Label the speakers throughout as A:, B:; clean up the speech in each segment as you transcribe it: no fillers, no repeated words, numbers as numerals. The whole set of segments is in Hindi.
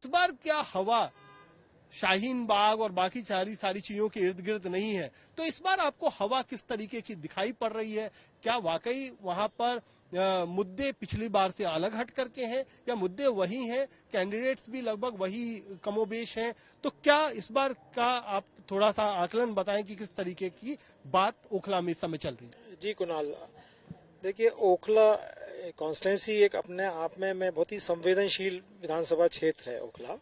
A: इस बार क्या हवा शाहीन बाग और बाकी सारी चीजों के इर्द गिर्द नहीं है, तो इस बार आपको हवा किस तरीके की दिखाई पड़ रही है? क्या वाकई वहां पर मुद्दे पिछली बार से अलग हट करके हैं या मुद्दे वही हैं, कैंडिडेट्स भी लगभग वही कमोबेश हैं? तो क्या इस बार का आप थोड़ा सा आकलन बताएं कि किस तरीके की बात ओखला में इस समय चल रही है?
B: जी कुणाल, देखिए ओखला कॉन्स्टिट्यूंसी एक अपने आप में बहुत ही संवेदनशील विधानसभा क्षेत्र है। ओखला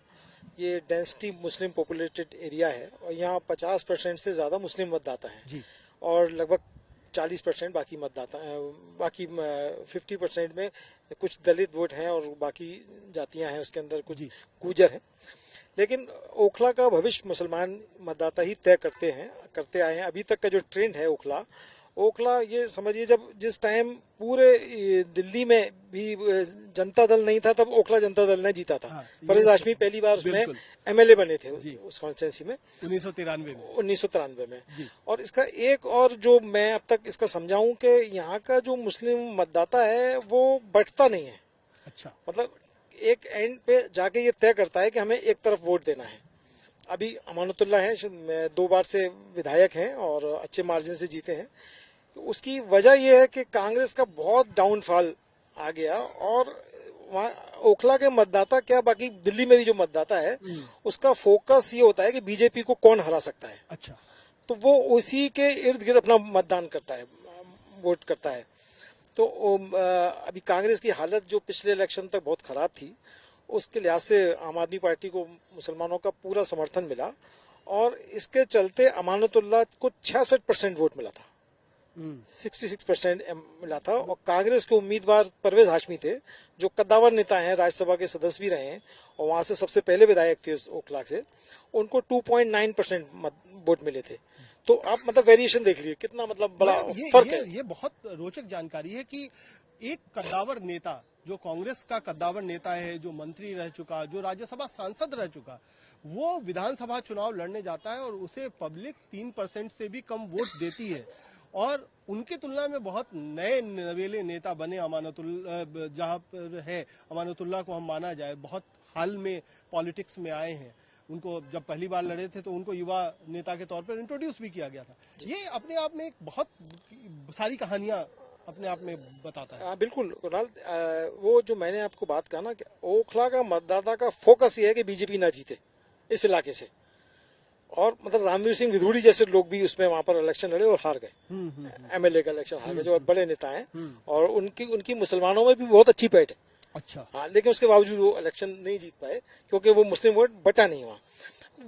B: ये डेंसिटी मुस्लिम पॉपुलेटेड एरिया है और यहाँ 50% से ज्यादा मुस्लिम मतदाता हैं और लगभग 40% बाकी मतदाता, बाकी 50% में कुछ दलित वोट हैं और बाकी जातियां हैं, उसके अंदर कुछ गुर्जर हैं। लेकिन ओखला का भविष्य मुसलमान मतदाता ही तय करते आए हैं। अभी तक का जो ट्रेंड है ओखला ये समझिए, जब जिस टाइम पूरे दिल्ली में भी जनता दल नहीं था तब ओखला जनता दल ने जीता था। परवेज हाशमी पहली बार उसमें एमएलए बने थे उस कॉन्स्टिट्यूंसी में 1993 में। और इसका एक और जो मैं अब तक इसका समझाऊं कि यहाँ का जो मुस्लिम मतदाता है वो बढ़ता नहीं है।
A: अच्छा,
B: मतलब एक एंड पे जाके ये तय करता है कि हमें एक तरफ वोट देना है। अभी अमानतुल्लाह है, 2 बार से विधायक हैं और अच्छे मार्जिन से जीते हैं। तो उसकी वजह यह है कि कांग्रेस का बहुत डाउनफॉल आ गया और वहाँ ओखला के मतदाता क्या, बाकी दिल्ली में भी जो मतदाता है उसका फोकस ये होता है कि बीजेपी को कौन हरा सकता है।
A: अच्छा,
B: तो वो उसी के इर्द गिर्द अपना मतदान करता है, वोट करता है। तो अभी कांग्रेस की हालत जो पिछले इलेक्शन तक बहुत खराब थी, उसके लिहाज से आम आदमी पार्टी को मुसलमानों का पूरा समर्थन मिला और इसके चलते अमानतुल्लाह को 66% वोट मिला था, 66% मिला था। और कांग्रेस के उम्मीदवार परवेज हाशमी थे जो कद्दावर नेता हैं, राज्यसभा के सदस्य भी रहे हैं और वहां से सबसे पहले विधायक थे ओखला से। उनको 2.9% वोट मिले थे। तो आप मतलब वेरिएशन देख लीजिए कितना मतलब बड़ा फर्क है।
A: ये बहुत रोचक जानकारी है कि एक कद्दावर नेता, जो कांग्रेस का कद्दावर नेता है, जो मंत्री रह चुका, जो राज्यसभा सांसद रह चुका, वो विधानसभा चुनाव लड़ने जाता है और उसे पब्लिक 3% से भी कम वोट देती है। और उनकी तुलना में बहुत नए नवेले नेता बने अमानतुल्लाह, जहां पर है अमानतुल्लाह को हम माना जाए, बहुत हाल में पॉलिटिक्स में आए हैं। उनको जब पहली बार लड़े थे तो उनको युवा नेता के तौर पर इंट्रोड्यूस भी किया गया था। ये अपने आप में एक बहुत सारी कहानियां अपने आप में बताता है।
B: बिल्कुल कुणाल, वो जो मैंने आपको बात कहा ना कि ओखला का मतदाता का फोकस ये है कि बीजेपी ना जीते इस इलाके से। और मतलब रामवीर सिंह विधूड़ी जैसे लोग भी उसमें वहां पर इलेक्शन लड़े और हार गए, एमएलए का इलेक्शन हार गए, जो बड़े नेता हैं। और उनकी मुसलमानों में भी बहुत अच्छी पैठ है।
A: अच्छा,
B: हाँ, लेकिन उसके बावजूद वो इलेक्शन नहीं जीत पाए क्योंकि वो मुस्लिम वोट बटा नहीं वहाँ।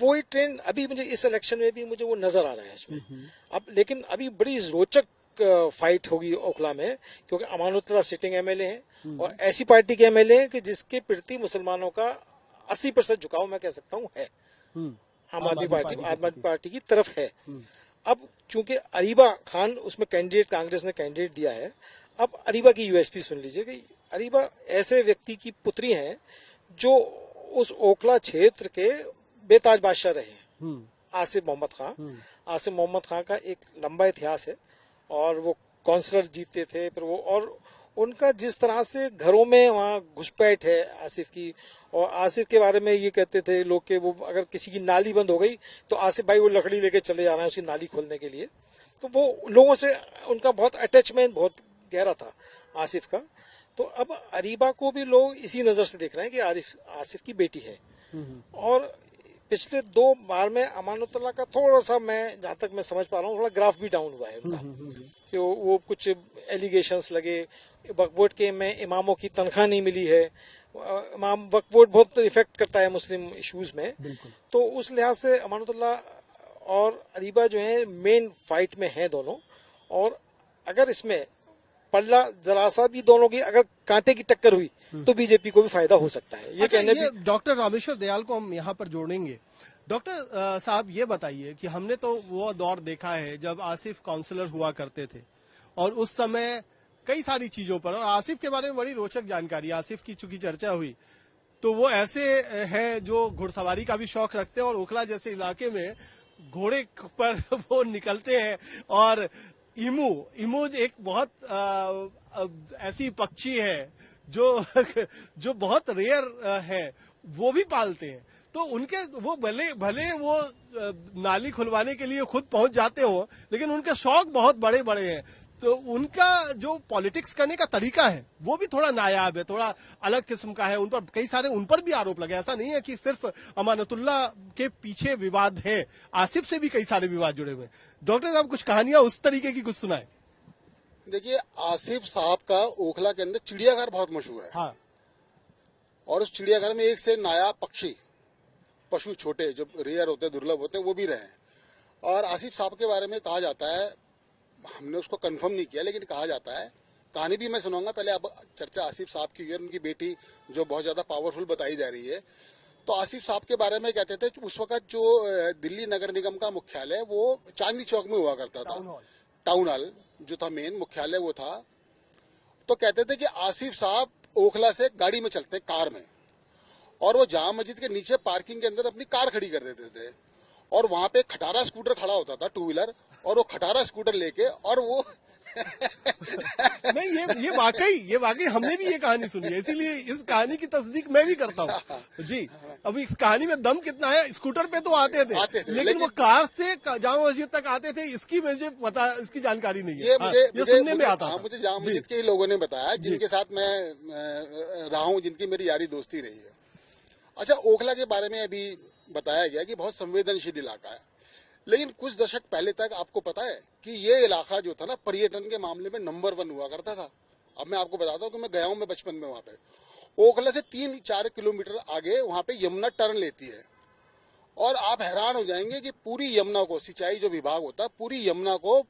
B: वही ट्रेंड अभी मुझे इस इलेक्शन में भी मुझे वो नजर आ रहा है इसमें। अब लेकिन अभी बड़ी रोचक फाइट होगी ओखला में, क्योंकि अमानतुल्लाह सिटिंग एमएलए हैं और ऐसी पार्टी के एमएलए हैं कि जिसके प्रति मुसलमानों का 80% झुकाव मैं कह सकता हूँ है, आम आदमी पार्टी की तरफ है। अब चूंकि अरीबा खान उसमें कैंडिडेट, कांग्रेस ने कैंडिडेट दिया है। अब अरीबा की यूएसपी सुन लीजिए कि अरीबा ऐसे व्यक्ति की पुत्री हैं जो उस ओखला क्षेत्र के बेताज बादशाह रहे हैं, आसिफ मोहम्मद खान। आसिफ मोहम्मद खान का एक लंबा इतिहास है और वो काउंसलर जीते थे फिर वो, और उनका जिस तरह से घरों में वहाँ घुसपैठ है आसिफ की। और आसिफ के बारे में ये कहते थे लोग कि वो अगर किसी की नाली बंद हो गई तो आसिफ भाई वो लकड़ी लेके चले जा रहे हैं उसकी नाली खोलने के लिए। तो वो लोगों से उनका बहुत अटैचमेंट बहुत गहरा था आसिफ का। तो अब अरीबा को भी लोग इसी नजर से देख रहे हैं कि आसिफ की बेटी है। और पिछले 2 बार में अमानतुल्लाह का थोड़ा सा, मैं जहां तक मैं समझ पा रहा हूँ, थोड़ा ग्राफ भी डाउन हुआ है उनका। कि वो कुछ एलिगेशंस लगे, वक्फ बोर्ड के में इमामों की तनख्वाह नहीं मिली है। इमाम वक्फ बोर्ड बहुत इफेक्ट करता है मुस्लिम इश्यूज में। तो उस लिहाज से अमानतुल्लाह और अरीबा जो है मेन फाइट में हैं दोनों। और अगर इसमें पल्ला जरा सा भी दोनों की अगर कांटे की टक्कर हुई तो बीजेपी को भी फायदा हो सकता है।
A: ये कहने भी डॉक्टर रामेश्वर दयाल को हम यहाँ पर जोड़ेंगे। डॉक्टर साहब ये बताइए कि हमने तो वो दौर देखा है जब आसिफ काउंसलर हुआ करते थे और उस समय कई सारी चीजों पर, और आसिफ के बारे में बड़ी रोचक जानकारी, आसिफ की चूंकि चर्चा हुई तो वो ऐसे हैं जो घुड़सवारी का भी शौक रखते हैं और ओखला जैसे इलाके में घोड़े पर वो निकलते हैं। और इमू एक बहुत ऐसी पक्षी है जो जो बहुत रेयर है वो भी पालते हैं। तो उनके वो भले भले वो नाली खुलवाने के लिए खुद पहुंच जाते हो, लेकिन उनके शौक बहुत बड़े बड़े हैं। तो उनका जो पॉलिटिक्स करने का तरीका है वो भी थोड़ा नायाब है, थोड़ा अलग किस्म का है। उन पर कई सारे उन पर भी आरोप लगे। ऐसा नहीं है कि सिर्फ अमानतुल्लाह के पीछे विवाद है, आसिफ से भी कई सारे विवाद जुड़े हुए हैं। डॉक्टर साहब कुछ कहानियां उस तरीके की कुछ सुनाए।
C: देखिए, आसिफ साहब का ओखला के अंदर चिड़ियाघर बहुत मशहूर है।
A: हाँ,
C: और उस चिड़ियाघर में एक से नायाब पशु छोटे जो रेयर होते हैं, दुर्लभ होते हैं, वो भी रहे। और आसिफ साहब के बारे में कहा जाता है, हमने उसको कंफर्म नहीं किया लेकिन कहा जाता है, कहानी भी मैं सुनाऊंगा। पहले अब चर्चा आसिफ साहब की हुई है, उनकी बेटी जो बहुत ज्यादा पावरफुल बताई जा रही है। तो आसिफ साहब के बारे में कहते थे कि उस वक्त जो दिल्ली नगर निगम का मुख्यालय वो चांदनी चौक में हुआ करता था। टाउन हॉल जो था मेन मुख्यालय वो था। तो कहते थे कि आसिफ साहब ओखला से गाड़ी में चलते, कार में, और वो जामा मस्जिद के नीचे पार्किंग के अंदर अपनी कार खड़ी कर देते थे। और वहां पे खटारा स्कूटर खड़ा होता था, 2 व्हीलर, और वो खटारा स्कूटर लेके और वो
A: नहीं, ये वाकई हमने भी ये कहानी सुनी है, इसीलिए इस कहानी की तस्दीक मैं भी करता हूँ जी। अभी इस कहानी में दम कितना है, स्कूटर पे तो आते थे, लेकिन वो कार से जामा मस्जिद तक आते थे, इसकी मुझे पता, इसकी जानकारी नहीं है। ये सुनने में आता है।
C: मुझे जामा मस्जिद के ही लोगों ने बताया, जिनके साथ मैं रहा हूँ, जिनकी मेरी यारी दोस्ती रही है। अच्छा, ओखला के बारे में अभी बताया गया कि बहुत संवेदनशील इलाका है, लेकिन कुछ दशक पहले तक आपको पता है कि ये इलाका जो था ना, पर्यटन के मामले में नंबर 1 हुआ करता था। अब मैं आपको बताता हूँ कि मैं गया हूँ, मैं बचपन में वहां पे। ओखला से 3-4 किलोमीटर आगे वहां पे यमुना टर्न लेती है, और आप हैरान हो जाएंगे कि पूरी यमुना को, सिंचाई जो विभाग होता है, पूरी यमुना को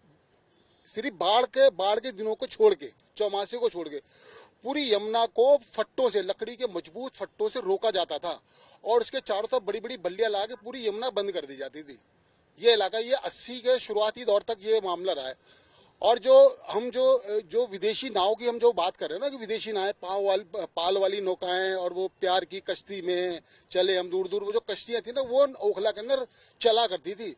C: सिर्फ बाढ़ के दिनों को छोड़ के, चौमासे को छोड़ के, पूरी यमुना को फट्टों से, लकड़ी के मजबूत फट्टों से रोका जाता था, और उसके चारों तरफ बड़ी बड़ी बल्लियां लगा के पूरी यमुना बंद कर दी जाती थी। ये इलाका, ये 80 के शुरुआती दौर तक ये मामला रहा है। और जो विदेशी नाव की हम जो बात कर रहे हैं ना, कि विदेशी नावें पाल वाली नौकाएं, और वो प्यार की कश्ती में चले हम दूर दूर, वो जो कश्तियां थी ना, वो ओखला के अंदर चला करती थी।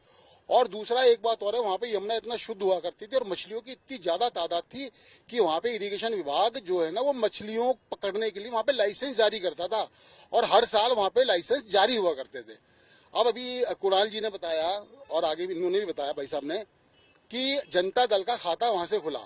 C: और दूसरा एक बात और है, वहां पे यमुना इतना शुद्ध हुआ करती थी और मछलियों की इतनी ज्यादा तादाद थी कि वहां पे इरिगेशन विभाग जो है ना, वो मछलियों पकड़ने के लिए वहां पे लाइसेंस जारी करता था, और हर साल वहां पे लाइसेंस जारी हुआ करते थे। अब अभी कुणाल जी ने बताया, और आगे भी इन्होंने भी बताया, भाई साहब ने, कि जनता दल का खाता वहां से खुला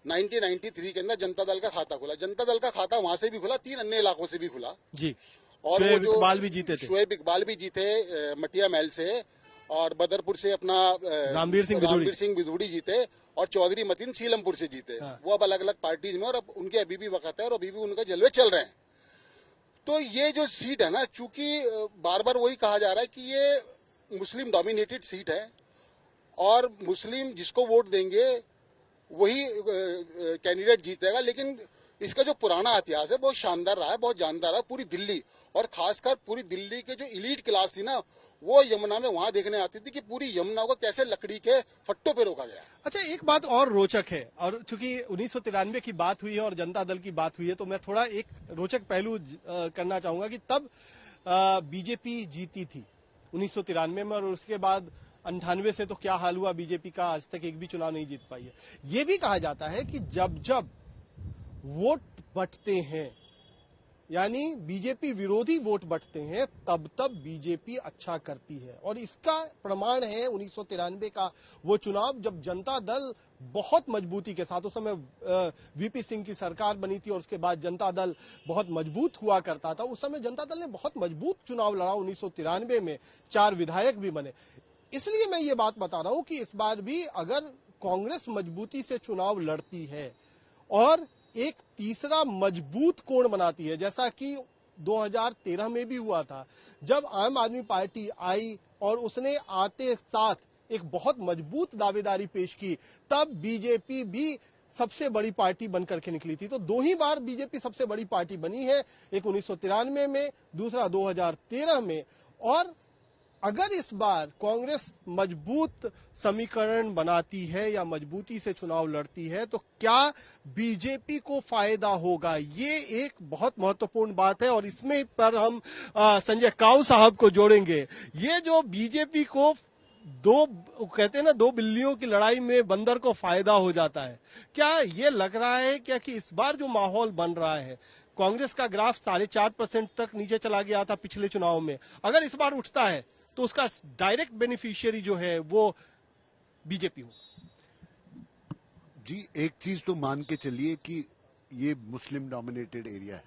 C: 1993 के अंदर। जनता दल का खाता खुला, जनता दल का खाता वहां से भी खुला, 3 अन्य इलाकों से भी खुला
A: जी।
C: और
A: शुएब इकबाल भी जीते थे,
C: शुएब इकबाल भी जीते मटिया महल से, और बदरपुर से अपना
A: रामवीर सिंह
C: बिधूड़ी जीते, और चौधरी मतीन सीलमपुर से जीते।
A: हाँ।
C: वो अब अलग अलग पार्टीज में, और अब उनके अभी भी वक्त है, और अभी भी उनके जलवे चल रहे हैं। तो ये जो सीट है ना, चूंकि बार बार वही कहा जा रहा है कि ये मुस्लिम डोमिनेटेड सीट है, और मुस्लिम जिसको वोट देंगे वही कैंडिडेट जीतेगा। लेकिन इसका जो पुराना इतिहास है बहुत शानदार रहा है, बहुत जानदार रहा है। पूरी दिल्ली, और खासकर पूरी दिल्ली के जो इलीट क्लास थी ना, वो यमुना में वहां देखने आती थी कि पूरी यमुना को कैसे लकड़ी के फट्टों पे रोका गया।
A: अच्छा, एक बात और रोचक है, और चूंकि 1993 की बात हुई है और जनता दल की बात हुई है, तो मैं थोड़ा एक रोचक पहलू करना चाहूंगा कि तब बीजेपी जीती थी 1993 में, और उसके बाद 98 से तो क्या हाल हुआ बीजेपी का, आज तक एक भी चुनाव नहीं जीत पाई है। ये भी कहा जाता है कि जब जब वोट बंटते हैं, यानी बीजेपी विरोधी वोट बंटते हैं, तब तब बीजेपी अच्छा करती है। और इसका प्रमाण है 1993 का वो चुनाव, जब जनता दल बहुत मजबूती के साथ, उस समय वीपी सिंह की सरकार बनी थी और उसके बाद जनता दल बहुत मजबूत हुआ करता था। उस समय जनता दल ने बहुत मजबूत चुनाव लड़ा 1993 में, 4 विधायक भी बने। इसलिए मैं ये बात बता रहा हूं कि इस बार भी अगर कांग्रेस मजबूती से चुनाव लड़ती है और एक तीसरा मजबूत कोण बनाती है, जैसा कि 2013 में भी हुआ था, जब आम आदमी पार्टी आई और उसने आते साथ एक बहुत मजबूत दावेदारी पेश की, तब बीजेपी भी सबसे बड़ी पार्टी बनकर के निकली थी। तो 2 ही बार बीजेपी सबसे बड़ी पार्टी बनी है, एक 1993 में, दूसरा 2013 में। और अगर इस बार कांग्रेस मजबूत समीकरण बनाती है या मजबूती से चुनाव लड़ती है, तो क्या बीजेपी को फायदा होगा? ये एक बहुत महत्वपूर्ण बात है, और इसमें पर हम संजय काऊ साहब को जोड़ेंगे। ये जो बीजेपी को कहते हैं ना, दो बिल्लियों की लड़ाई में बंदर को फायदा हो जाता है। क्या ये लग रहा है क्या कि इस बार जो माहौल बन रहा है, कांग्रेस का ग्राफ 4.5% तक नीचे चला गया था पिछले चुनाव में, अगर इस बार उठता है तो उसका डायरेक्ट बेनिफिशियरी जो है वो बीजेपी हो?
D: जी, एक चीज तो मान के चलिए कि ये मुस्लिम डोमिनेटेड एरिया है,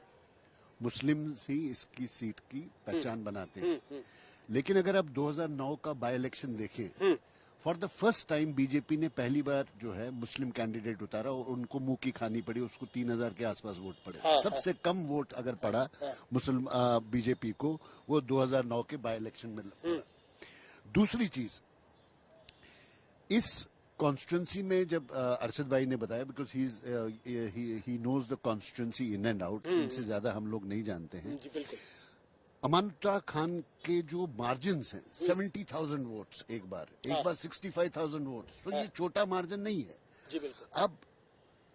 D: मुस्लिम ही इसकी सीट की पहचान बनाते हैं। लेकिन अगर आप 2009 का बाय इलेक्शन देखें, for the first time BJP ने पहली बार जो है मुस्लिम कैंडिडेट उतारा और उनको मुंह की खानी पड़ी, उसको 3000 के आसपास वोट पड़े। सबसे कम वोट अगर पड़ा मुस्लिम बीजेपी को, वो 2009 के बाय इलेक्शन में पड़ा। दूसरी चीज, इस कॉन्स्टिट्यूंसी में जब अरशद भाई ने बताया, because he knows the constituency in and out, इनसे ज्यादा हम लोग नहीं जानते हैं। अमानुल्लाह खान के जो मार्जिन हैं 70,000 वोट्स, एक बार 65,000 वोट्स, तो ये छोटा मार्जिन नहीं है।
B: जी बिल्कुल।
D: अब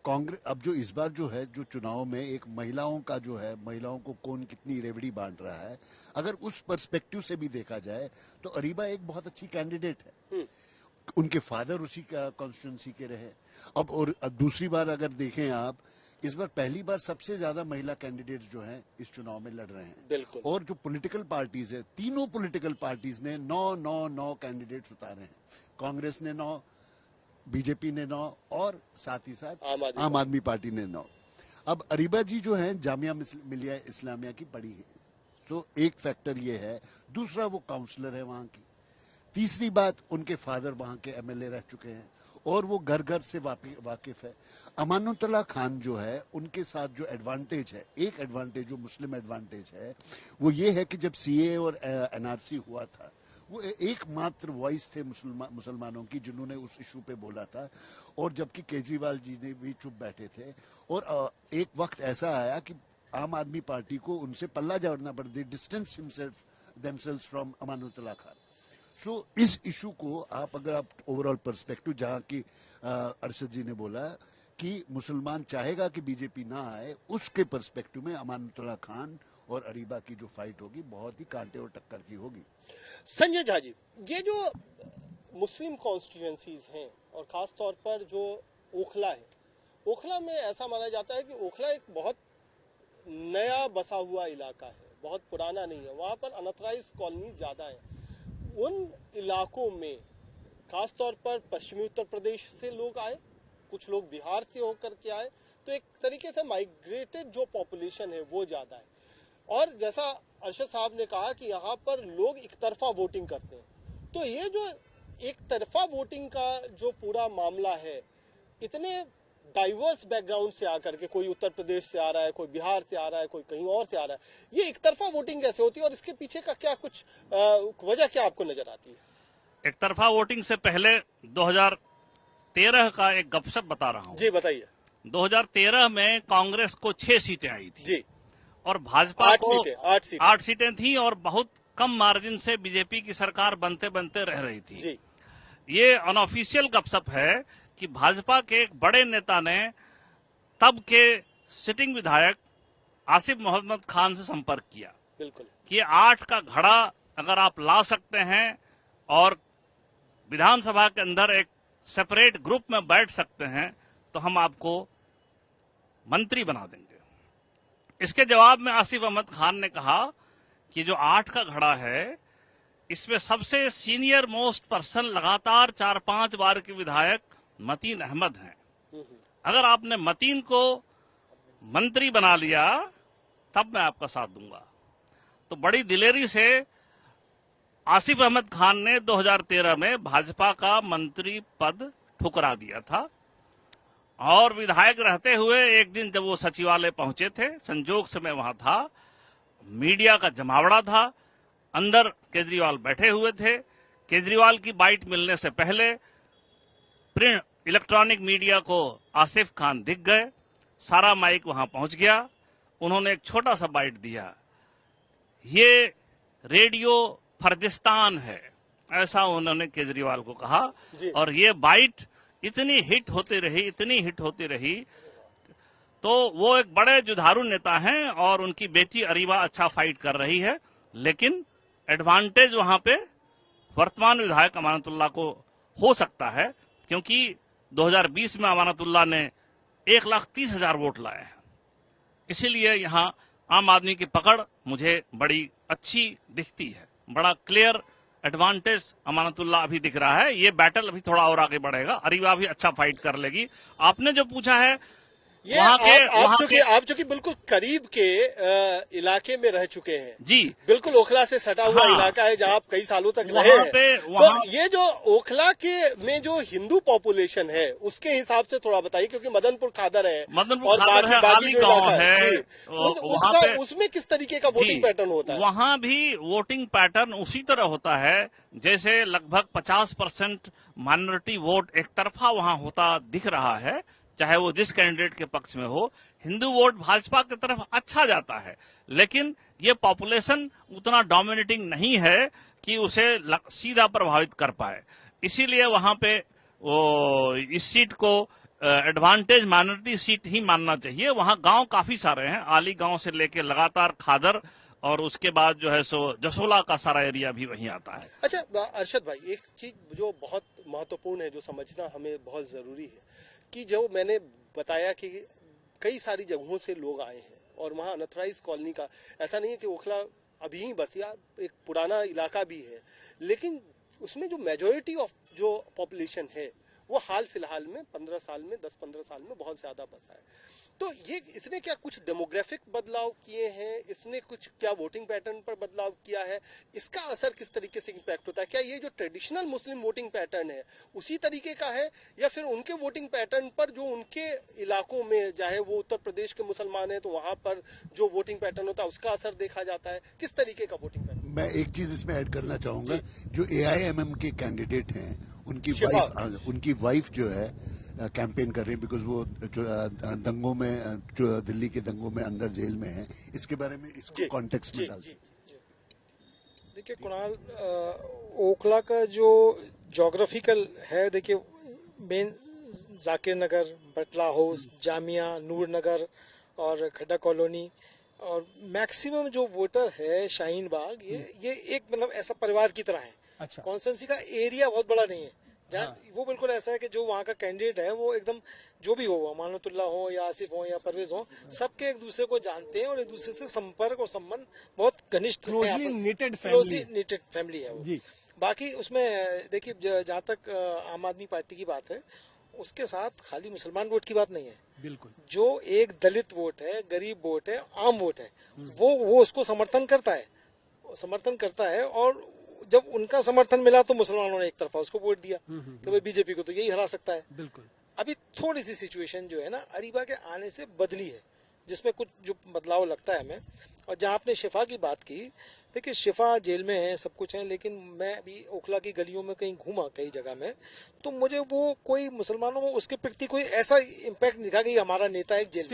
D: कांग्रेस, अब जो इस बार जो है, जो चुनाव में एक महिलाओं का जो है, महिलाओं को कौन कितनी रेवड़ी बांट रहा है, अगर उस पर्सपेक्टिव से भी देखा जाए तो अरीबा एक बहुत अच्छी कैंडिडेट है। उनके फादर उसी का कॉन्स्टिट्यूंसी के रहे। अब और दूसरी बार अगर देखें आप, इस बार पहली बार सबसे ज्यादा महिला कैंडिडेट्स जो हैं इस चुनाव में लड़ रहे हैं।
B: बिल्कुल।
D: और जो पॉलिटिकल पार्टीज है, तीनों पॉलिटिकल पार्टीज ने 9 कैंडिडेट्स उतारे हैं। कांग्रेस ने 9, बीजेपी ने 9 और साथ ही साथ आम आदमी पार्टी ने 9। अब अरीबा जी जो हैं जामिया मिलिया इस्लामिया की पढ़ी है, तो एक फैक्टर ये है। दूसरा, वो काउंसलर है वहां की। तीसरी बात, उनके फादर वहां के एमएलए रह चुके हैं और वो घर घर से वाकिफ है। अमानुल्लाह खान जो है, उनके साथ जो एडवांटेज है, एक एडवांटेज जो मुस्लिम एडवांटेज है, वो ये है कि जब सीए और एनआरसी हुआ था, वो एकमात्र वॉइस थे मुसलमानों की जिन्होंने उस इशू पे बोला था। और जबकि केजरीवाल जी ने भी चुप बैठे थे, और एक वक्त ऐसा आया कि आम आदमी पार्टी को उनसे पल्ला झाड़ना पड़ा, they distance themselves from Amanullah Khan. So इस इशू को अगर आप ओवरऑल पर्सपेक्टिव, जहां की अरशद जी ने बोला कि मुसलमान चाहेगा कि बीजेपी ना आए, उसके पर्सपेक्टिव में अमानुल्लाह खान और अरीबा की जो फाइट होगी बहुत ही कांटे और टक्कर की होगी।
A: संजय झा जी, ये जो मुस्लिम कॉन्स्टिट्यूएंसीज हैं और खास तौर पर जो ओखला है, ओखला में ऐसा माना जाता है कि ओखला एक बहुत नया बसा हुआ इलाका है, बहुत पुराना नहीं है, वहां पर अनऑथराइज्ड कॉलोनी ज्यादा है। उन इलाकों में खास तौर पर पश्चिमी उत्तर प्रदेश से लोग आए, कुछ लोग बिहार से होकर के आए, तो एक तरीके से माइग्रेटेड जो पॉपुलेशन है वो ज्यादा है। और जैसा अरशद साहब ने कहा कि यहाँ पर लोग एक तरफा वोटिंग करते हैं, तो ये जो एक तरफा वोटिंग का जो पूरा मामला है, इतने डाइवर्स बैकग्राउंड से आकर के, कोई उत्तर प्रदेश से आ रहा है, कोई बिहार से आ रहा है, कोई कहीं और से आ रहा है, ये एक तरफा वोटिंग कैसे होती है और इसके पीछे का क्या कुछ वजह क्या आपको नजर आती है?
E: एक तरफा वोटिंग से पहले 2013 का एक गपशप बता रहा हूँ।
A: जी बताइए।
E: 2013 में कांग्रेस को 6 सीटें आई थी
A: जी,
E: और भाजपा को
A: 8
E: सीटें थी और बहुत कम मार्जिन से बीजेपी की सरकार बनते बनते रह रही थी।
A: जी।
E: ये अनऑफिशियल गपशप है कि भाजपा के एक बड़े नेता ने तब के सिटिंग विधायक आसिफ मोहम्मद खान से संपर्क किया।
A: बिल्कुल।
E: कि 8 का घड़ा अगर आप ला सकते हैं और विधानसभा के अंदर एक सेपरेट ग्रुप में बैठ सकते हैं तो हम आपको मंत्री बना देंगे। इसके जवाब में आसिफ अहमद खान ने कहा कि जो 8 का घड़ा है, इसमें सबसे सीनियर मोस्ट पर्सन लगातार 4-5 बार के विधायक मतीन अहमद हैं। अगर आपने मतीन को मंत्री बना लिया तब मैं आपका साथ दूंगा। तो बड़ी दिलेरी से आसिफ अहमद खान ने 2013 में भाजपा का मंत्री पद ठुकरा दिया था और विधायक रहते हुए एक दिन जब वो सचिवालय पहुंचे थे, संजोग से मैं वहां था, मीडिया का जमावड़ा था, अंदर केजरीवाल बैठे हुए थे। केजरीवाल की बाइट मिलने से पहले प्रिंट इलेक्ट्रॉनिक मीडिया को आसिफ खान दिख गए, सारा माइक वहां पहुंच गया, उन्होंने एक छोटा सा बाइट दिया, ये रेडियो फर्जिस्तान है, ऐसा उन्होंने केजरीवाल को कहा। और ये बाइट इतनी हिट होती रही, तो वो एक बड़े जुझारू नेता हैं और उनकी बेटी अरीबा अच्छा फाइट कर रही है, लेकिन एडवांटेज वहां पे वर्तमान विधायक अमानतुल्लाह को हो सकता है, क्योंकि 2020 में अमानतुल्लाह ने 1,30,000 वोट लाए हैं। इसीलिए यहाँ आम आदमी की पकड़ मुझे बड़ी अच्छी दिखती है, बड़ा क्लियर एडवांटेज अमानतुल्लाह अभी दिख रहा है। ये बैटल अभी थोड़ा और आगे बढ़ेगा, अरीबा भी अच्छा फाइट कर लेगी। आपने जो पूछा है
A: ये आप जो कि बिल्कुल करीब के इलाके में रह चुके हैं
E: जी,
A: बिल्कुल ओखला से सटा हुआ
E: हाँ,
A: इलाका है जहां आप कई सालों तक
E: वहाँ
A: रहे हैं।
E: पे
A: तो ये जो ओखला के में जो हिंदू पॉपुलेशन है उसके हिसाब से थोड़ा बताइए, क्योंकि मदनपुर खादर है
E: मदनपुर
A: और
E: खादर है,
A: बाकी
E: आली
A: जो
E: गांव
A: इलाका
E: है,
A: जी,
E: वहाँ पे
A: उसमें किस तरीके का वोटिंग पैटर्न होता है?
E: वहाँ भी वोटिंग पैटर्न उसी तरह होता है जैसे लगभग 50% माइनॉरिटी वोट एक तरफा वहाँ होता दिख रहा है, चाहे वो जिस कैंडिडेट के पक्ष में हो। हिंदू वोट भाजपा की तरफ अच्छा जाता है, लेकिन ये पॉपुलेशन उतना डोमिनेटिंग नहीं है कि उसे सीधा प्रभावित कर पाए। इसीलिए वहां पे वो इस सीट को एडवांटेज माइनॉरिटी सीट ही मानना चाहिए। वहां गांव काफी सारे हैं, आली गांव से लेके लगातार खादर, और उसके बाद जो है सो जसोला का सारा एरिया भी वहीं आता है।
A: अच्छा अरशद भाई, एक चीज जो बहुत महत्वपूर्ण है, जो समझना हमें बहुत जरूरी है, कि जो मैंने बताया कि कई सारी जगहों से लोग आए हैं और वहाँ अनथराइज कॉलोनी का ऐसा नहीं है कि ओखला अभी ही बस या एक पुराना इलाका भी है, लेकिन उसमें जो मेजोरिटी ऑफ जो पॉपुलेशन है वो हाल फिलहाल में 15 साल में 10-15 साल में बहुत ज्यादा बसा है। तो ये इसने क्या कुछ डेमोग्राफिक बदलाव किए हैं, इसने कुछ क्या वोटिंग पैटर्न पर बदलाव किया है, इसका असर किस तरीके से इम्पैक्ट होता है? क्या ये जो ट्रेडिशनल मुस्लिम वोटिंग पैटर्न है उसी तरीके का है, या फिर उनके वोटिंग पैटर्न पर जो उनके इलाकों में, चाहे वो उत्तर प्रदेश के मुसलमान है तो वहां पर जो वोटिंग पैटर्न होता है उसका असर देखा जाता है? किस तरीके का वोटिंग पैटर्न?
D: मैं एक चीज इसमें ऐड करना चाहूंगा, जो AIMM के कैंडिडेट हैं उनकी वाइफ जो है कैंपेन कर रही है, बिकॉज वो जो दंगों में, जो दिल्ली के दंगों में अंदर जेल में है। इसके बारे में इसको कॉन्टेक्स्ट में डालते हैं।
B: देखिए कुणाल, ओखला का जो जोग्राफिकल है, देखिए मेन जाकिर नगर, बटला हाउस, जामिया, नूर नगर और खड्डा कॉलोनी, और मैक्सिमम जो वोटर है शाहीन बाग, ये एक मतलब ऐसा परिवार की तरह है।
A: अच्छा,
B: कॉन्स्टेंसी का एरिया बहुत बड़ा नहीं है, जहाँ वो बिल्कुल ऐसा है कि जो वहाँ का कैंडिडेट है वो एकदम जो भी हो, अमानतुल्लाह हो या आसिफ हो या परवेज हो, सबके एक दूसरे को जानते हैं और एक दूसरे से संपर्क और संबंध बहुत घनिष्ठ,
A: क्लोजली नीटेड
B: फैमिली है वो
A: जी।
B: बाकी उसमें देखिए, जहाँ तक आम आदमी पार्टी की बात है, उसके साथ खाली मुसलमान वोट की बात नहीं है।
A: बिल्कुल,
B: जो एक दलित वोट है, गरीब वोट है, आम वोट है, वो उसको समर्थन करता है। और जब उनका समर्थन मिला तो मुसलमानों ने एक तरफा उसको वोट दिया कि भाई बीजेपी को तो यही हरा सकता है।
A: बिल्कुल।
B: अभी थोड़ी सी सिचुएशन जो है ना अरीबा के आने से बदली है, जिसमें कुछ जो बदलाव लगता है हमें। और जहां आपने शिफा की बात की, देखिए शिफा जेल में है, सब कुछ है, लेकिन मैं अभी ओखला की गलियों में कहीं घूमा कई जगह में, तो मुझे वो कोई मुसलमानों में उसके प्रति कोई ऐसा इम्पैक्ट दिखा कि हमारा नेता एक जेल में,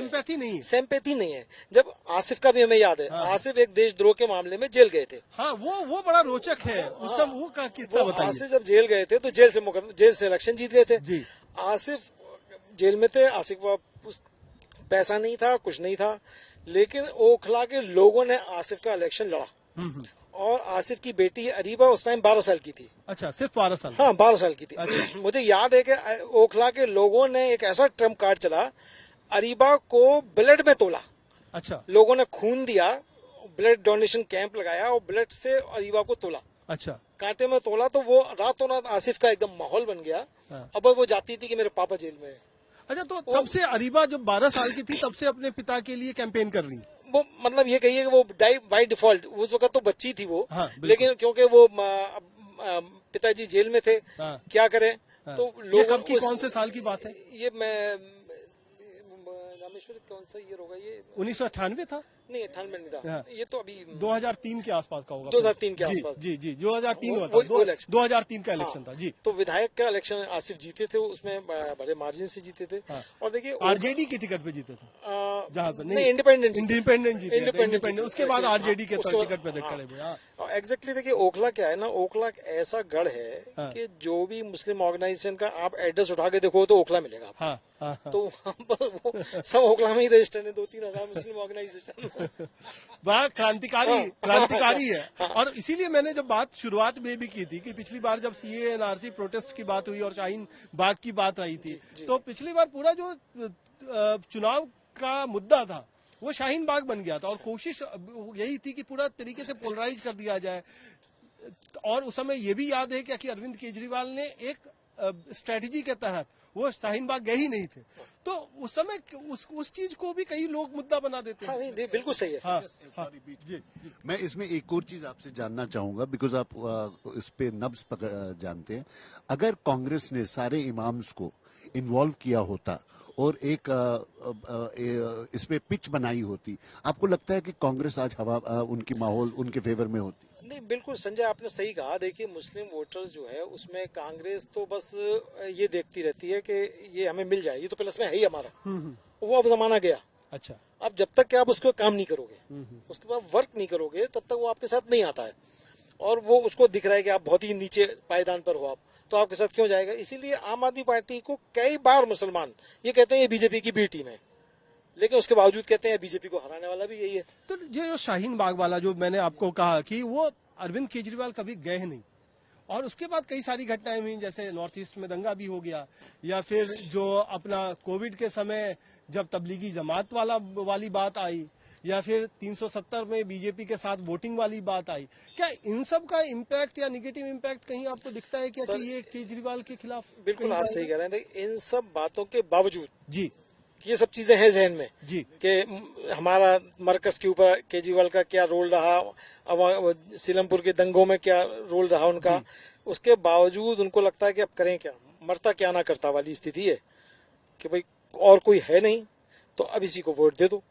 B: सिंपैथी नहीं है। जब आसिफ का भी हमें याद है, आसिफ एक देशद्रोह के मामले में जेल गए थे।
A: हाँ, वो बड़ा रोचक है। उस सब वो का किस्सा बताइए।
B: आसिफ जब जेल गए थे तो जेल से इलेक्शन जीत गए थे
A: जी।
B: आसिफ जेल में थे, आसिफ का पैसा नहीं था, कुछ नहीं था, लेकिन ओखला के लोगों ने आसिफ का इलेक्शन लड़ा। और आसिफ की बेटी अरीबा उस टाइम 12 साल की थी।
A: अच्छा, सिर्फ 12 साल?
B: हाँ, 12 साल की थी।
A: अच्छा।
B: मुझे याद है कि ओखला के लोगों ने एक ऐसा ट्रम्प कार्ड चला, अरीबा को ब्लड में तोला।
A: अच्छा।
B: लोगों ने खून दिया, ब्लड डोनेशन कैंप लगाया और ब्लड से अरीबा को तोला।
A: अच्छा।
B: कांटे में तोला, तो वो रातों रात आसिफ का एकदम माहौल बन गया। अब वो जाती थी कि मेरे पापा जेल में है।
A: अच्छा, तो तब से अरीबा जब 12 साल की थी तब से अपने पिता के लिए कैंपेन कर रही?
B: वो मतलब ये कहिए कि वो बाय डिफॉल्ट, उस वक्त तो बच्ची थी वो।
A: हाँ,
B: लेकिन क्योंकि वो पिताजी जेल में थे,
A: हाँ,
B: क्या करें।
A: हाँ,
B: तो
A: ये कब की कौन से साल की बात है?
B: ये मैं रामेश्वर कौन सा ईयर होगा ये?
A: 1998 था?
B: नहीं, 98 में नहीं था।
A: हाँ।
B: ये तो अभी
A: 2003 के आसपास का होगा।
B: 2003 के आसपास।
A: जी 2003 हुआ था। 2003 का इलेक्शन था जी।
B: तो विधायक का इलेक्शन आसिफ जीते थे, उसमें बड़े मार्जिन से जीते थे।
A: हाँ।
B: और देखिए
A: आरजेडी की टिकट पे जीते थे जहाँ पर
B: नहीं, इंडिपेंडेंट
A: इंडिपेंडेंट उसके बाद आरजेडी के टिकट पे खड़े हुए।
B: एग्जैक्टली, देखिए ओखला क्या है ना, ओखला ऐसा गढ़ है कि जो भी मुस्लिम ऑर्गेनाइजेशन का आप एड्रेस उठा के देखो तो ओखला मिलेगा। तो वहाँ पर वो सब ओखला में ही रजिस्टर्ड है, 2-3 हजार मुस्लिम ऑर्गेनाइजेशन।
A: बड़ा क्रांतिकारी है। और इसीलिए मैंने जब बात शुरुआत में भी की थी कि पिछली बार जब सीए एनआरसी प्रोटेस्ट की बात हुई और शाहीन बाग की बात आई थी, तो पिछली बार पूरा जो चुनाव का मुद्दा था वो शाहीन बाग बन गया था और कोशिश यही थी कि पूरा तरीके से पोलराइज कर दिया जाए। और उस समय ये भी याद है कि अरविंद केजरीवाल ने एक स्ट्रेटजी के तहत वो शाहीन बाग गए ही नहीं थे, तो उस समय उस चीज को भी कई लोग मुद्दा बना देते हैं।
B: हाँ, नहीं, बिल्कुल सही है।
A: हाँ,
D: जी, मैं इसमें एक और चीज आपसे जानना चाहूंगा, बिकॉज आप इस पे नब्ज पकड़ जानते हैं। अगर कांग्रेस ने सारे इमाम्स को इन्वॉल्व किया होता और एक इसमें पिच बनाई होती, आपको लगता है कि कांग्रेस आज उनकी माहौल उनके फेवर में होती?
B: नहीं, बिल्कुल संजय, आपने सही कहा। देखिए, मुस्लिम वोटर्स जो है उसमें कांग्रेस तो बस ये देखती रहती है कि ये हमें मिल जाए, ये तो प्लस में है ही हमारा। वो अब जमाना गया।
A: अच्छा,
B: अब जब तक कि आप उसको काम नहीं करोगे, उसके बाद वर्क नहीं करोगे, तब तक वो आपके साथ नहीं आता है। और वो उसको दिख रहा है कि आप बहुत ही नीचे पायदान पर हो, आप तो आपके साथ क्यों जाएगा। इसीलिए आम आदमी पार्टी को कई बार मुसलमान ये कहते हैं ये बीजेपी की बी टीम है, लेकिन उसके बावजूद कहते हैं बीजेपी को हराने वाला भी यही है।
A: तो ये जो शाहीन बाग वाला जो मैंने आपको कहा कि वो अरविंद केजरीवाल कभी गए नहीं, और उसके बाद कई सारी घटनाएं हुई, जैसे नॉर्थ ईस्ट में दंगा भी हो गया, या फिर जो अपना कोविड के समय जब तबलीगी जमात वाली बात आई, या फिर 370 में बीजेपी के साथ वोटिंग वाली बात आई। क्या इन सब का इम्पैक्ट या निगेटिव इम्पैक्ट कहीं आपको दिखता है क्या कि ये केजरीवाल के खिलाफ?
B: बिल्कुल आप सही कह रहे हैं। इन सब बातों के बावजूद
A: जी,
B: ये सब चीजें हैं जहन में
A: जी
B: कि हमारा मरकज के ऊपर केजरीवाल का क्या रोल रहा, सीलमपुर के दंगों में क्या रोल रहा उनका, उसके बावजूद उनको लगता है कि अब करें क्या, मरता क्या ना करता वाली स्थिति है कि भाई और कोई है नहीं तो अब इसी को वोट दे दो।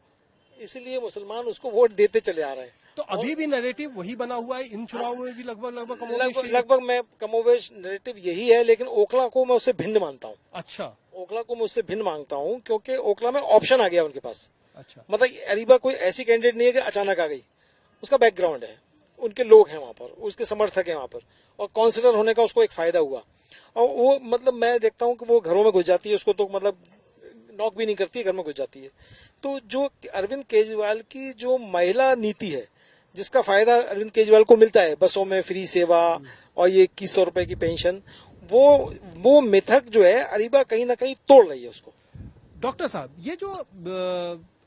B: इसलिए मुसलमान उसको वोट देते चले आ रहे हैं।
A: तो अभी भी नैरेटिव वही बना हुआ है इन चुनाव में भी
B: लगभग मैं कमोवेश नैरेटिव यही है, लेकिन ओखला को मैं उससे भिन्न मानता हूँ।
A: अच्छा,
B: ओखला को मैं उससे भिन्न मांगता हूँ, क्योंकि ओखला में ऑप्शन आ गया उनके पास।
A: अच्छा,
B: मतलब अरीबा कोई ऐसी कैंडिडेट नहीं है कि अचानक आ गई, उसका बैकग्राउंड है, उनके लोग हैं वहां पर, उसके समर्थक हैं वहां पर, और काउंसिलर होने का उसको एक फायदा हुआ। और वो मतलब मैं देखता हूँ कि वो घरों में घुस जाती है, उसको तो मतलब नॉक भी नहीं करती है, घर में घुस जाती है। तो जो अरविंद केजरीवाल की जो महिला नीति है, जिसका फायदा अरविंद केजरीवाल को मिलता है, बसों में फ्री सेवा और ये 2100 रुपए की पेंशन, वो मिथक जो है अरीबा कहीं ना कहीं तोड़ रही है उसको।
A: डॉक्टर साहब, ये जो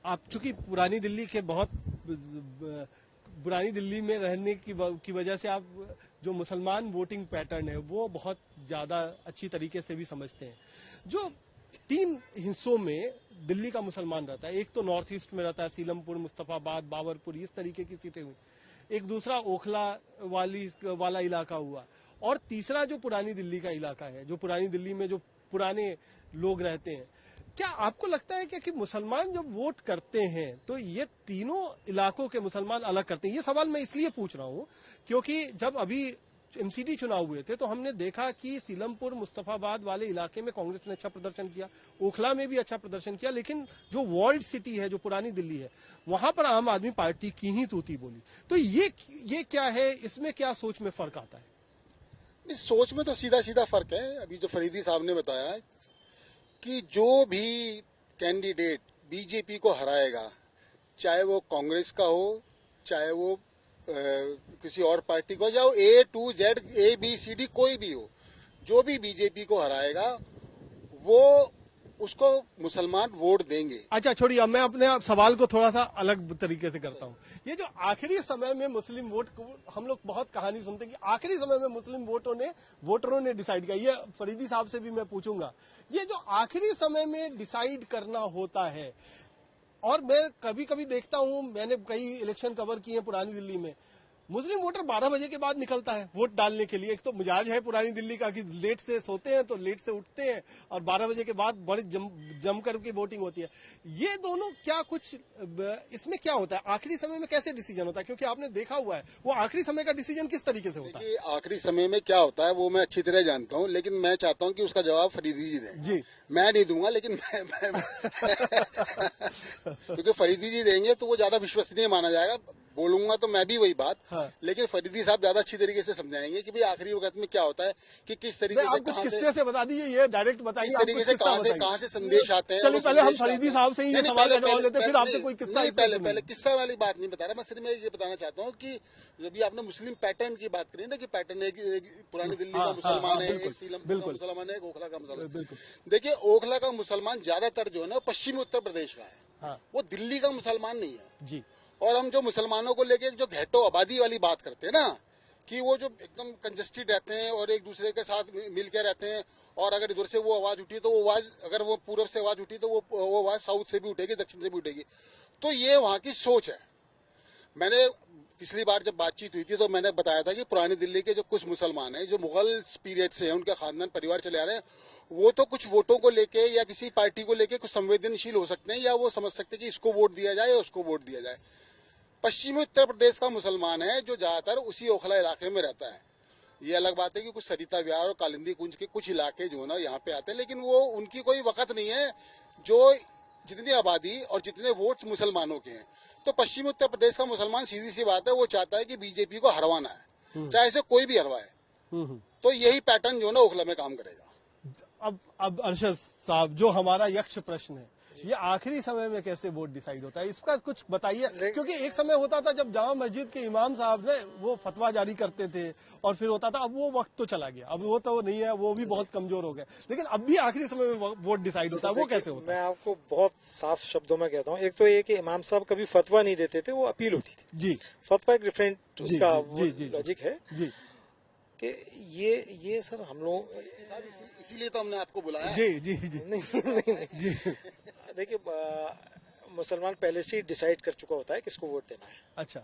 A: आप चूंकि पुरानी दिल्ली के बहुत पुरानी दिल्ली में रहने की वजह से आप जो मुसलमान वोटिंग पैटर्न है वो बहुत ज्यादा अच्छी तरीके से भी समझते हैं। जो 3 हिस्सों में दिल्ली का मुसलमान रहता है, एक तो नॉर्थ ईस्ट में रहता है, सीलमपुर, मुस्तफाबाद, बाबरपुर, इस तरीके की सीटें हुई, एक दूसरा ओखला वाला इलाका हुआ, और तीसरा जो पुरानी दिल्ली का इलाका है, जो पुरानी दिल्ली में जो पुराने लोग रहते हैं। क्या आपको लगता है कि मुसलमान जब वोट करते हैं तो ये तीनों इलाकों के मुसलमान अलग करते हैं? ये सवाल मैं इसलिए पूछ रहा हूं क्योंकि जब अभी एमसीडी चुनाव हुए थे तो हमने देखा कि सीलमपुर, मुस्तफाबाद वाले इलाके में कांग्रेस ने अच्छा प्रदर्शन किया, ओखला में भी अच्छा प्रदर्शन किया, लेकिन जो वर्ल्ड सिटी है, जो पुरानी दिल्ली है, वहां पर आम आदमी पार्टी की ही तूती बोली। तो ये क्या है, इसमें क्या सोच में फर्क आता है?
C: इस सोच में तो सीधा सीधा फर्क है। अभी जो फरीदी साहब ने बताया कि जो भी कैंडिडेट बीजेपी को हराएगा, चाहे वो कांग्रेस का हो, चाहे वो किसी और पार्टी को, या A to Z ABCD कोई भी हो, जो भी बीजेपी को हराएगा वो उसको मुसलमान वोट देंगे।
A: अच्छा छोड़िए, अब मैं अपने सवाल को थोड़ा सा अलग तरीके से करता हूँ। ये जो आखिरी समय में मुस्लिम वोट, हम लोग बहुत कहानी सुनते हैं कि आखिरी समय में मुस्लिम वोटरों ने डिसाइड किया, ये फरीदी साहब से भी मैं पूछूंगा, ये जो आखिरी समय में डिसाइड करना होता है, और मैं कभी कभी देखता हूँ, मैंने कई इलेक्शन कवर किए हैं पुरानी दिल्ली में, मुस्लिम वोटर 12 बजे के बाद निकलता है वोट डालने के लिए। एक तो मिजाज है पुरानी दिल्ली का कि लेट से सोते हैं तो लेट से उठते हैं, और 12 बजे के बाद बड़ी जम करके वोटिंग होती है। ये दोनों क्या कुछ इसमें क्या होता है, आखिरी समय में कैसे डिसीजन होता है? क्योंकि आपने देखा हुआ है वो आखिरी समय का डिसीजन किस तरीके से होता है।
C: आखिरी समय में क्या होता है वो मैं अच्छी तरह जानता हूँ, लेकिन मैं चाहता हूँ कि उसका जवाब फरीदी जी दें।
A: जी,
C: मैं नहीं दूंगा, लेकिन मैं क्योंकि फरीदी जी देंगे तो वो ज्यादा विश्वसनीय माना जाएगा। बोलूंगा तो मैं भी वही बात,
A: हाँ।
C: लेकिन फरीदी साहब ज्यादा अच्छी तरीके से समझाएंगे कि भाई आखिरी वक्त में क्या होता है, कि किस तरीके से,
A: आप कुछ किस्से से बता दीजिए, ये डायरेक्ट बताइए,
C: किस
A: आप
C: तरीके
A: कुछ
C: से
A: किस्सा बताइए।
C: कहाँ से संदेश आते हैं।
A: चलिए
C: वो
A: पहले हम
C: संदेश
A: फरीदी
C: आते हैं।
A: साहब से ही
C: नहीं,
A: सवाल का
C: पहले-
A: जवाब लेते हैं, फिर
C: पहले-
A: आपसे कोई किस्सा।
C: नहीं,
A: इससे
C: पहले
A: सुनिए।
C: किस्सा वाली बात नहीं बता रहा मैं, सिर्फ मैं ये बताना चाहता हूँ कि जब आपने मुस्लिम पैटर्न की बात करी ना, कि पैटर्न एक पुरानी दिल्ली का
A: हाँ,
C: मुसलमान
A: हाँ,
C: है,
A: बिल्कुल,
C: एक सीलम का
A: बिल्कुल।
C: मुसलमान है, एक ओखला का मुसलमान।
A: बिल्कुल।
C: देखिए ओखला का मुसलमान ज्यादातर जो है ना पश्चिमी उत्तर प्रदेश का है,
A: हाँ
C: वो दिल्ली का मुसलमान नहीं है।
A: जी।
C: और हम जो मुसलमानों को लेके जो घेटो आबादी वाली बात करते हैं ना, कि वो जो एकदम कंजस्टेड रहते हैं और एक दूसरे के साथ मिल के रहते हैं, और अगर इधर से वो आवाज उठी तो वो आवाज, अगर वो पूरब से आवाज उठी तो वो आवाज साउथ से भी उठेगी, दक्षिण से भी उठेगी। तो ये वहाँ की सोच है। मैंने पिछली बार जब बातचीत हुई थी तो मैंने बताया था कि पुरानी दिल्ली के जो कुछ मुसलमान हैं, जो मुगल पीरियड से हैं, उनके खानदान परिवार चले आ रहे हैं, वो तो कुछ वोटों को लेके या किसी पार्टी को लेके कुछ संवेदनशील हो सकते हैं, या वो समझ सकते हैं कि इसको वोट दिया जाए या उसको वोट दिया जाए। पश्चिमी उत्तर प्रदेश का मुसलमान है जो ज्यादातर उसी ओखला इलाके में रहता है। ये अलग बात है कि कुछ सरिता विहार और कालिंदी कुंज के कुछ इलाके जो है ना यहाँ पे आते हैं, लेकिन वो उनकी कोई वक़्त नहीं है। जो जितनी आबादी और जितने वोट्स मुसलमानों के हैं, तो पश्चिमी उत्तर प्रदेश का मुसलमान सीधी सी बात है, वो चाहता है कि बीजेपी को हरवाना है, चाहे इसे कोई भी हरवाए। तो यही पैटर्न जो है ना ओखला में काम करेगा।
A: अब अरशद साहब, जो हमारा यक्ष प्रश्न है, ये आखिरी समय में कैसे वोट डिसाइड होता है, इसका कुछ बताइए। क्योंकि एक समय होता था जब जामा मस्जिद के इमाम साहब ने वो फतवा जारी करते थे और फिर होता था, अब वो वक्त तो चला गया, अब वो तो नहीं है, वो भी बहुत कमजोर हो गए, लेकिन अब भी आखिरी समय में वोट डिसाइड होता है, वो कैसे होता
B: मैं आपको बहुत साफ शब्दों में कहता हूँ, एक तो ये कि इमाम साहब कभी फतवा नहीं देते थे, वो अपील होती थी।
A: जी।
B: फतवा एक डिफरेंट उसका
A: जी।
B: लॉजिक है
A: जी
B: कि ये सर हम लोग
C: इसीलिए तो हमने आपको बुलाया है।
A: जी जी जी
B: नहीं
A: जी।
B: देखिए मुसलमान पहले से ही डिसाइड कर चुका होता है किसको वोट देना है,
A: अच्छा।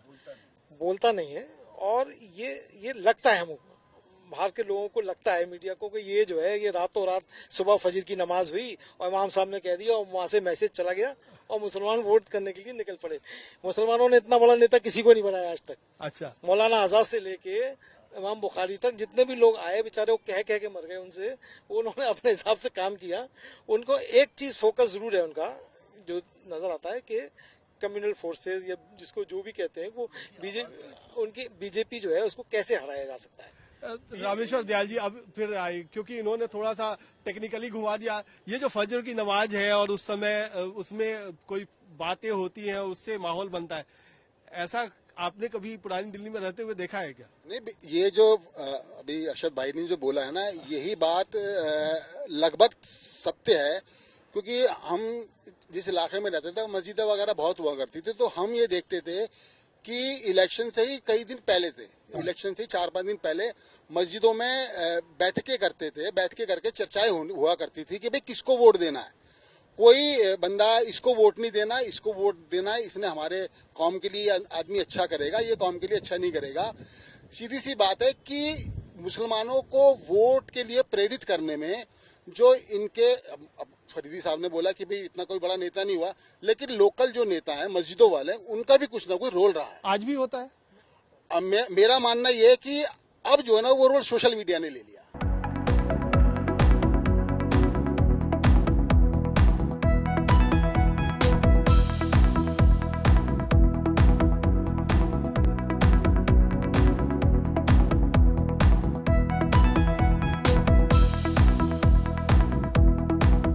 B: बोलता नहीं है। और ये लगता है बाहर के लोगों को लगता है, मीडिया को, कि ये जो है ये रातों रात सुबह फजर की नमाज हुई और इमाम साहब ने कह दिया और वहां से मैसेज चला गया और मुसलमान वोट करने के लिए निकल पड़े। मुसलमानों ने इतना बड़ा नेता किसी को नहीं बनाया आज तक।
A: अच्छा।
B: मौलाना आजाद से लेके इमाम बुखारी तक जितने भी लोग आए बेचारे, वो कह के मर गए उनसे, उन्होंने अपने हिसाब से काम किया। उनको एक चीज फोकस जरूर है उनका, जो नजर आता है कि कम्युनल फोर्सेस या जिसको जो भी कहते हैं, वो उनकी बीजेपी जो है उसको कैसे हराया जा सकता है।
A: रामेश्वर दयाल जी अब फिर आए, क्योंकि इन्होंने थोड़ा सा टेक्निकली घुमा दिया। ये जो फजर की नमाज है और उस समय उसमें कोई बातें होती हैं, उससे माहौल बनता है, ऐसा आपने कभी पुरानी दिल्ली में रहते हुए देखा है क्या?
C: नहीं, ये जो अभी अरशद भाई ने जो बोला है ना, यही बात लगभग सत्य है। क्योंकि हम जिस इलाके में रहते थे, मस्जिदें वगैरह बहुत हुआ करती थी, तो हम ये देखते थे कि इलेक्शन से ही कई दिन पहले थे, इलेक्शन से 4-5 दिन पहले मस्जिदों में बैठकें करते थे, बैठ के करके चर्चाएं हुआ करती थी कि भाई किसको वोट देना है। कोई बंदा इसको वोट नहीं देना, इसको वोट देना, इसने हमारे कौम के लिए आदमी अच्छा करेगा, ये कौम के लिए अच्छा नहीं करेगा। सीधी सी बात है कि मुसलमानों को वोट के लिए प्रेरित करने में जो इनके, अब फरीदी साहब ने बोला कि भाई इतना कोई बड़ा नेता नहीं हुआ, लेकिन लोकल जो नेता है मस्जिदों वाले, उनका भी कुछ ना कोई रोल रहा है।
A: आज भी होता है।
C: अब मेरा मानना यह है कि अब जो है ना वो रोल सोशल मीडिया ने ले लिया।